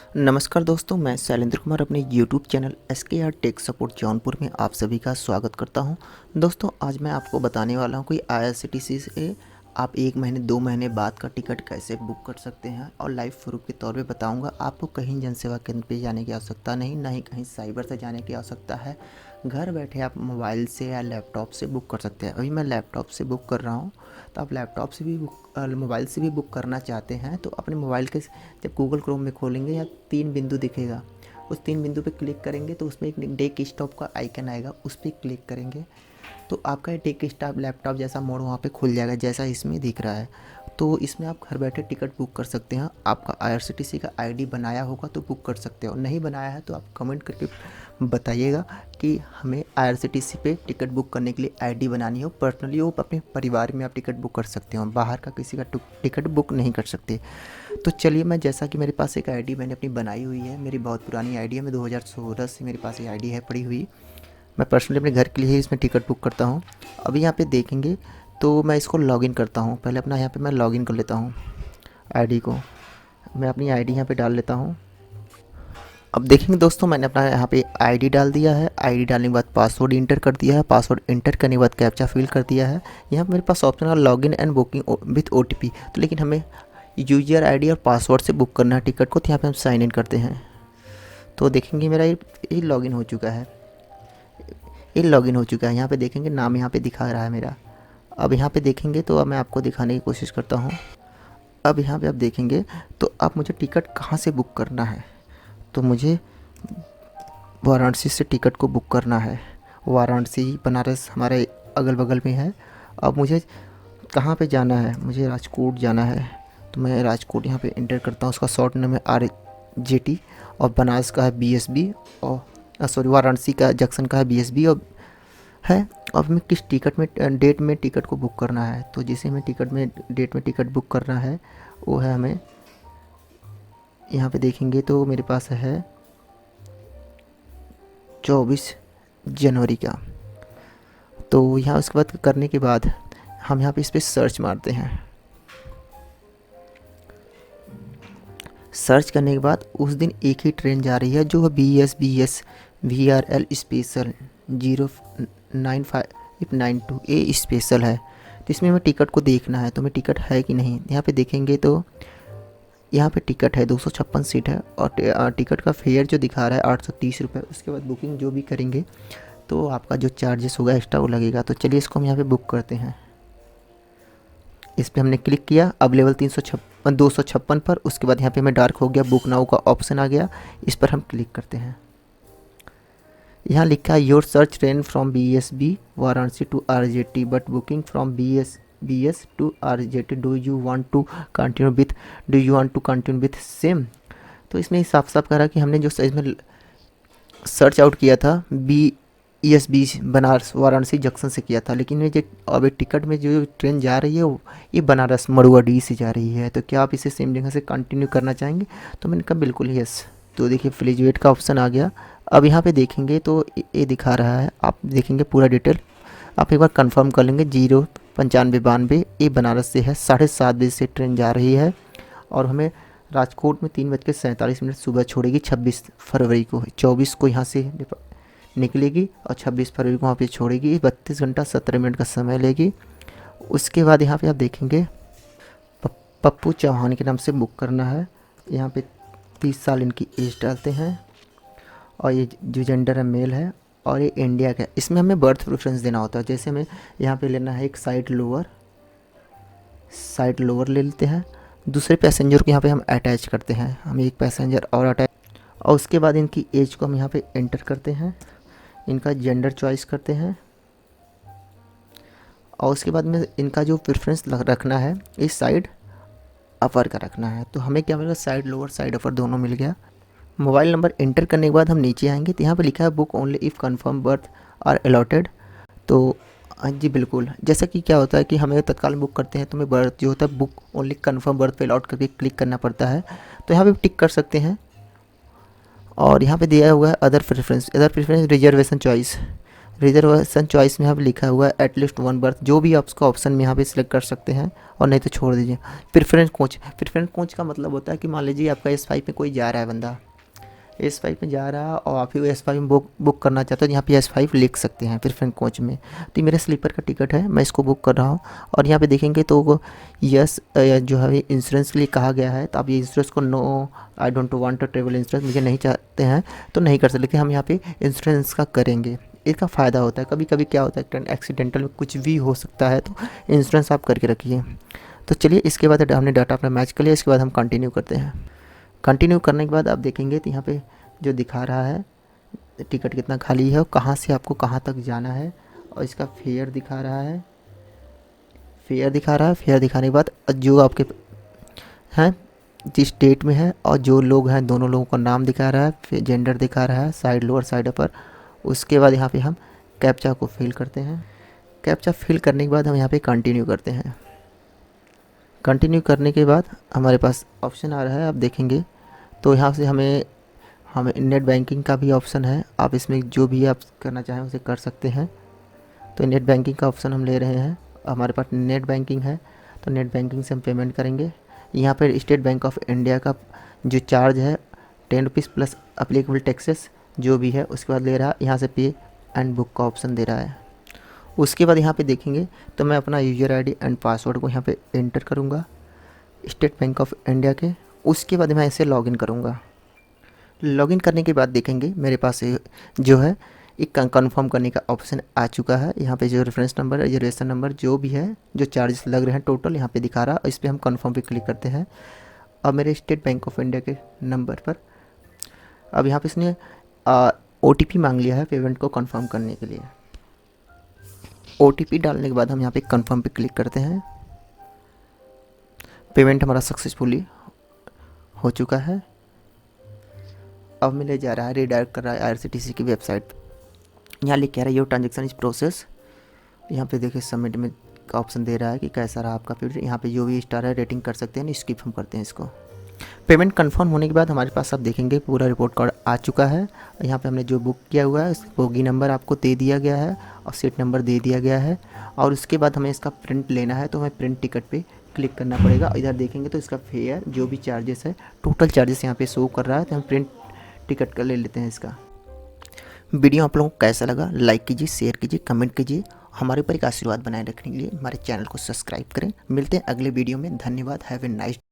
नमस्कार दोस्तों, मैं शैलेंद्र कुमार अपने YouTube channel SKR tech support Jaunpur में आप सभी का स्वागत करता हूं। दोस्तों, आज मैं आपको बताने वाला हूं कि IRCTC से आप 1 महीने 2 महीने बाद का टिकट कैसे बुक कर सकते हैं और लाइव प्रूफ के तौर पे बताऊंगा। आपको कहीं जनसेवा केंद्र पे जाने की आवश्यकता नहीं, ना ही कहीं साइबर से जाने की आवश्यकता है। घर बैठे आप मोबाइल से या लैपटॉप से बुक कर सकते हैं। अभी मैं लैपटॉप से बुक कर रहा हूँ, तो आप लैपटॉप से भी मोबाइल से भी बुक करना चाहते हैं तो अपने मोबाइल के जब गूगल क्रोम में खोलेंगे या 3 बिंदु दिखेगा, उस 3 बिंदु पे क्लिक करेंगे तो उसमें एक डेस्क स्टॉप का आइकन आएगा, उस पर क्लिक करेंगे तो आपका डेस्क स्टॉप लैपटॉप जैसा मोड वहाँ पे खुल जाएगा जैसा इसमें दिख रहा है। तो इसमें आप घर बैठे टिकट बुक कर सकते हैं। आपका IRCTC का आईडी बनाया होगा तो बुक कर सकते हो, नहीं बनाया है तो आप कमेंट करके बताइएगा कि हमें IRCTC पे टिकट बुक करने के लिए आईडी बनानी हो। पर्सनली वो अपने परिवार में आप टिकट बुक कर सकते हो, बाहर का किसी का टिकट बुक नहीं कर सकते। तो चलिए, मैं जैसा कि मेरे पास एक आईडी मैंने अपनी बनाई हुई है, मेरी बहुत पुरानी आईडी है, मैं 2016 से मेरे पास ये आईडी है पड़ी हुई। मैं पर्सनली अपने घर के लिए ही इसमें टिकट बुक करता हूँ। अभी यहाँ पे देखेंगे तो मैं इसको लॉगिन करता हूँ। पहले अपना यहाँ पे मैं लॉगिन कर लेता हूँ आईडी को। मैं अपनी आईडी यहाँ पे डाल लेता हूँ। अब देखेंगे दोस्तों, मैंने अपना यहाँ पे आईडी डाल दिया है। आईडी डालने के बाद पासवर्ड इंटर कर दिया है। पासवर्ड इंटर करने के बाद कैप्चा फिल कर दिया है। यहाँ पे मेरे पास ऑप्शन है login and booking with OTP। तो लेकिन हमें यूजर आईडी और पासवर्ड से बुक करना है टिकट को, तो यहाँ पे हम साइन इन करते हैं। तो देखेंगे मेरा ये लॉगिन हो चुका है। ये लॉगिन हो चुका है। यहाँ पे देखेंगे नाम यहाँ पे दिखा रहा है मेरा। अब यहाँ पे देखेंगे तो अब मैं आपको दिखाने की कोशिश करता हूँ। अब यहाँ पे आप देखेंगे तो अब मुझे टिकट कहाँ से बुक करना है, तो मुझे वाराणसी से टिकट को बुक करना है। वाराणसी बनारस हमारे अगल बगल में है। अब मुझे कहाँ पे जाना है, मुझे राजकोट जाना है। तो मैं राजकोट यहाँ पे इंटर करता हूँ। उसका शॉर्ट नेम है RJT और बनारस का है BSB और वाराणसी का जंक्शन का है BSB और है। अब हमें किस टिकट में डेट में टिकट को बुक करना है, तो जिसे हमें डेट में टिकट बुक करना है वो है, हमें यहाँ पे देखेंगे तो मेरे पास है 24 जनवरी का। तो यहाँ उसके बाद करने के बाद हम यहाँ पे इस पर सर्च मारते हैं। सर्च करने के बाद उस दिन एक ही ट्रेन जा रही है जो BS VRL स्पेशल 09592 ए स्पेशल है। तो इसमें हमें टिकट को देखना है, तो हमें टिकट है कि नहीं। यहाँ पे देखेंगे तो यहाँ पे टिकट है, 256 सीट है और टिकट का फेयर जो दिखा रहा है 830 रुपये। उसके बाद बुकिंग जो भी करेंगे तो आपका जो चार्जेस होगा एक्स्ट्रा वो लगेगा। तो चलिए इसको हम यहाँ पे बुक करते हैं। इस पर हमने क्लिक किया। अब लेवल 256 पर, उसके बाद यहाँ पे हमें डार्क हो गया, बुक नाउ का ऑप्शन आ गया। इस पर हम क्लिक करते हैं। यहाँ लिखा है your search train from BSB Varanasi to RJT but booking from BS to RJT do you want to continue with same. तो इसमें साफ साफ कह रहा कि हमने जो इसमें सर्च आउट किया था BSB बनारस वाराणसी जंक्शन से किया था, लेकिन ये जो अब टिकट में जो ट्रेन जा रही है ये बनारस मड़ुआडीह से जा रही है। तो क्या आप इसे सेम जगह से कंटिन्यू करना चाहेंगे? तो मैंने कहा बिल्कुल यस। तो देखिए प्लीज वेट का ऑप्शन आ गया। अब यहाँ पे देखेंगे तो ये दिखा रहा है, आप देखेंगे पूरा डिटेल। आप एक बार कंफर्म कर लेंगे। 09592 ये बनारस से है, 7:30 बजे से ट्रेन जा रही है और हमें राजकोट में 3:47 सुबह छोड़ेगी। 26 फरवरी को, 24 को यहाँ से निकलेगी और 26 फरवरी को वहाँ पे छोड़ेगी। 32 घंटा 17 मिनट का समय लेगी। उसके बाद यहाँ पे आप देखेंगे पप्पू चौहान के नाम से बुक करना है। यहाँ पे 30 साल इनकी एज डालते हैं और ये जो जेंडर है मेल है और ये इंडिया का है। इसमें हमें बर्थ प्रेफरेंस देना होता है। जैसे हमें यहाँ पे लेना है एक साइड लोअर ले लेते हैं। दूसरे पैसेंजर को यहाँ पे हम अटैच करते हैं। हम एक पैसेंजर और अटैच, और उसके बाद इनकी एज को हम यहाँ पे एंटर करते हैं। इनका जेंडर चॉइस करते हैं और उसके बाद में इनका जो प्रेफरेंस रखना है इस साइड अपर का रखना है। तो हमें क्या मिलेगा, साइड लोअर साइड अपर दोनों मिल गया। मोबाइल नंबर इंटर करने के बाद हम नीचे आएंगे तो यहाँ पे लिखा है book only if confirm berth are allotted. तो जी बिल्कुल, जैसा कि क्या होता है कि हमें तत्काल बुक करते हैं तो हमें बर्थ जो होता है बुक ओनली कंफर्म बर्थ पे अलॉट करके क्लिक करना पड़ता है। तो यहाँ पे टिक कर सकते हैं। और यहाँ पे दिया हुआ है other preference reservation choice. Reservation choice में यहाँ पे लिखा हुआ है एटलीस्ट वन बर्थ, जो भी आप उसका ऑप्शन में यहाँ पे सिलेक्ट कर सकते हैं और नहीं तो छोड़ दीजिए। प्रेफरेंस कोच का मतलब होता है कि मान लीजिए आपका S5 में कोई जा रहा है बंदा, S5 में जा रहा है और आप ही S5 में बुक करना चाहते हो तो यहाँ पे S5 लिख सकते हैं प्रेफरेंस कोच में। तो ये मेरा स्लीपर का टिकट है, मैं इसको बुक कर रहा हूँ। और यहाँ पे देखेंगे तो यस जो है इंश्योरेंस के लिए कहा गया है, तो आप ये इंश्योरेंस को no I don't want to travel insurance, मुझे नहीं चाहते हैं तो नहीं कर सकते, लेकिन हम यहाँ पे इंश्योरेंस का करेंगे। इसका फ़ायदा होता है, कभी कभी क्या होता है एक्सीडेंटल में कुछ भी हो सकता है, तो इंश्योरेंस आप करके रखिए। तो चलिए इसके बाद हमने डाटा अपना मैच कर लिया, इसके बाद हम कंटिन्यू करते हैं। कंटिन्यू करने के बाद आप देखेंगे तो यहाँ पे जो दिखा रहा है टिकट कितना खाली है और कहाँ से आपको कहाँ तक जाना है, और इसका फेयर दिखा रहा है। फेयर दिखाने के बाद जो आपके हैं जिस स्टेट में है और जो लोग हैं दोनों लोगों का नाम दिखा रहा है, फिर जेंडर दिखा रहा है साइड लोअर साइड अपर। उसके बाद यहाँ पे हम कैप्चा को फिल करते हैं। कैप्चा फिल करने के बाद हम यहाँ पे कंटिन्यू करते हैं। कंटिन्यू करने के बाद हमारे पास ऑप्शन आ रहा है, आप देखेंगे तो यहाँ से हमें नेट बैंकिंग का भी ऑप्शन है, आप इसमें जो भी आप करना चाहें उसे कर सकते हैं। तो नेट बैंकिंग का ऑप्शन हम ले रहे हैं, हमारे पास नेट बैंकिंग है तो नेट बैंकिंग से हम पेमेंट करेंगे। यहाँ पर स्टेट बैंक ऑफ इंडिया का जो चार्ज है 10 रुपीज़ प्लस अप्लीकेबल टैक्सेस जो भी है उसके बाद ले रहा है, यहाँ से पे एंड बुक का ऑप्शन दे रहा है। उसके बाद यहाँ पे देखेंगे तो मैं अपना यूज़र आईडी एंड पासवर्ड को यहाँ पे एंटर करूँगा स्टेट बैंक ऑफ इंडिया के। उसके बाद मैं इसे लॉगिन करूँगा। लॉगिन करने के बाद देखेंगे मेरे पास जो है एक कंफर्म करने का ऑप्शन आ चुका है। यहाँ पे जो रेफरेंस नंबर रिजर्वेशन नंबर जो भी है जो चार्जेस लग रहे हैं टोटल यहाँ पे दिखा रहा है, इस पर हम कंफर्म पे क्लिक करते हैं। अब मेरे स्टेट बैंक ऑफ इंडिया के नंबर पर अब यहाँ पे इसने OTP मांग लिया है पेमेंट को कंफर्म करने के लिए। OTP डालने के बाद हम यहाँ पे कंफर्म पे क्लिक करते हैं। पेमेंट हमारा सक्सेसफुली हो चुका है। अब मिले जा रहा है, रिडायरेक्ट कर रहा है IRCTC की वेबसाइट। यहाँ लिख कह रहा है योर ट्रांजेक्शन इज प्रोसेस। यहाँ पे देखिए सबमिट में का ऑप्शन दे रहा है कि कैसा रहा आपका पेमेंट। यहाँ पे जो भी स्टार है रेटिंग कर सकते हैं, स्किप हम करते हैं इसको। पेमेंट कंफर्म होने के बाद हमारे पास आप देखेंगे पूरा रिपोर्ट कार्ड आ चुका है। यहाँ पे हमने जो बुक किया हुआ है बोगी नंबर आपको दे दिया गया है और सीट नंबर दे दिया गया है। और उसके बाद हमें इसका प्रिंट लेना है तो हमें प्रिंट टिकट पे क्लिक करना पड़ेगा। इधर देखेंगे तो इसका फेयर जो भी चार्जेस है टोटल चार्जेस यहाँ पे शो कर रहा है, तो हम प्रिंट टिकट का ले लेते हैं इसका। वीडियो आप लोगों को कैसा लगा लाइक कीजिए, शेयर कीजिए, कमेंट कीजिए। हमारे ऊपर एक आशीर्वाद बनाए रखने के लिए हमारे चैनल को सब्सक्राइब करें। मिलते हैं अगले वीडियो में। धन्यवाद। Have a nice